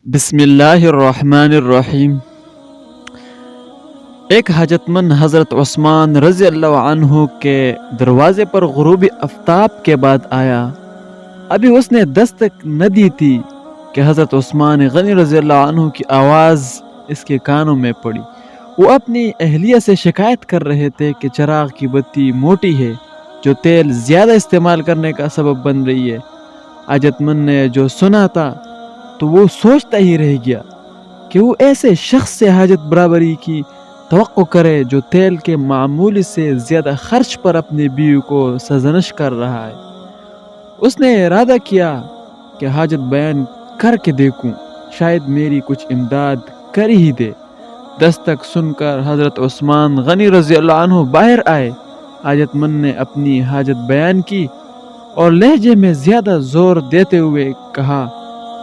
بسم اللہ الرحمن الرحیم۔ ایک حاجت مند حضرت عثمان رضی اللہ عنہ کے دروازے پر غروب آفتاب کے بعد آیا۔ ابھی اس نے دستک نہ دی تھی کہ حضرت عثمان غنی رضی اللہ عنہ کی آواز اس کے کانوں میں پڑی۔ وہ اپنی اہلیہ سے شکایت کر رہے تھے کہ چراغ کی بتی موٹی ہے جو تیل زیادہ استعمال کرنے کا سبب بن رہی ہے۔ حاجت مند نے جو سنا تھا تو وہ سوچتا ہی رہ گیا کہ وہ ایسے شخص سے حاجت برابری کی توقع کرے جو تیل کے معمولی سے زیادہ خرچ پر اپنی بیوی کو سرزنش کر رہا ہے۔ اس نے ارادہ کیا کہ حاجت بیان کر کے دیکھوں، شاید میری کچھ امداد کر ہی دے۔ دستک سن کر حضرت عثمان غنی رضی اللہ عنہ باہر آئے۔ حاجت مند نے اپنی حاجت بیان کی اور لہجے میں زیادہ زور دیتے ہوئے کہا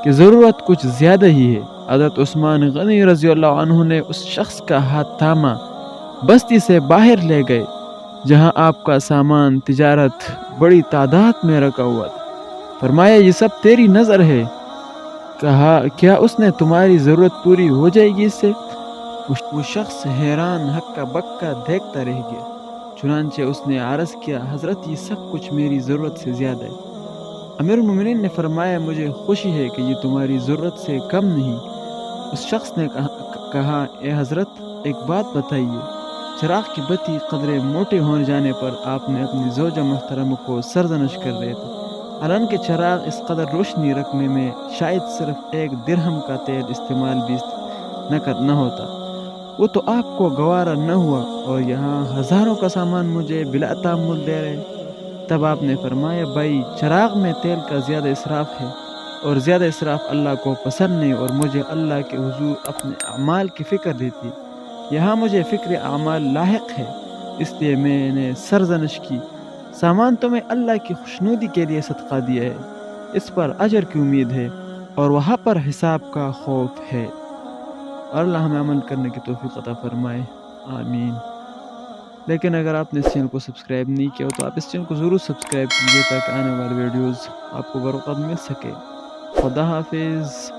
کہ ضرورت کچھ زیادہ ہی ہے۔ حضرت عثمان غنی رضی اللہ عنہ نے اس شخص کا ہاتھ تھاما، بستی سے باہر لے گئے جہاں آپ کا سامان تجارت بڑی تعداد میں رکھا ہوا تھا۔ فرمایا یہ سب تیری نظر ہے، کہا کیا اس نے تمہاری ضرورت پوری ہو جائے گی اس سے؟ وہ شخص حیران ہکا بکا دیکھتا رہ گیا۔ چنانچہ اس نے عرض کیا حضرت یہ سب کچھ میری ضرورت سے زیادہ ہے۔ امیر المومنین نے فرمایا مجھے خوشی ہے کہ یہ تمہاری ضرورت سے کم نہیں۔ اس شخص نے کہا اے حضرت ایک بات بتائیے، چراغ کی بتی قدرے موٹے ہو جانے پر آپ نے اپنی زوجہ محترمہ کو سرزنش کر رہے تھے، حالانکہ چراغ اس قدر روشنی رکھنے میں شاید صرف 1 درہم کا تیل استعمال بھی نہ ہوتا، وہ تو آپ کو گوارا نہ ہوا اور یہاں ہزاروں کا سامان مجھے بلا تعامل دے رہے۔ تب آپ نے فرمایا بھائی چراغ میں تیل کا زیادہ اسراف ہے اور زیادہ اسراف اللہ کو پسند نہیں، اور مجھے اللہ کے حضور اپنے اعمال کی فکر رہتی، یہاں مجھے فکر اعمال لاحق ہے، اس لیے میں نے سرزنش کی۔ سامان تو میں اللہ کی خوشنودی کے لیے صدقہ دیا ہے، اس پر اجر کی امید ہے اور وہاں پر حساب کا خوف ہے، اور اللہ ہمیں عمل کرنے کی توفیق عطا فرمائے، آمین۔ لیکن اگر آپ نے اس چینل کو سبسکرائب نہیں کیا ہو تو آپ اس چینل کو ضرور سبسکرائب کیجیے تاکہ آنے والی ویڈیوز آپ کو بروقت مل سکے۔ خدا حافظ۔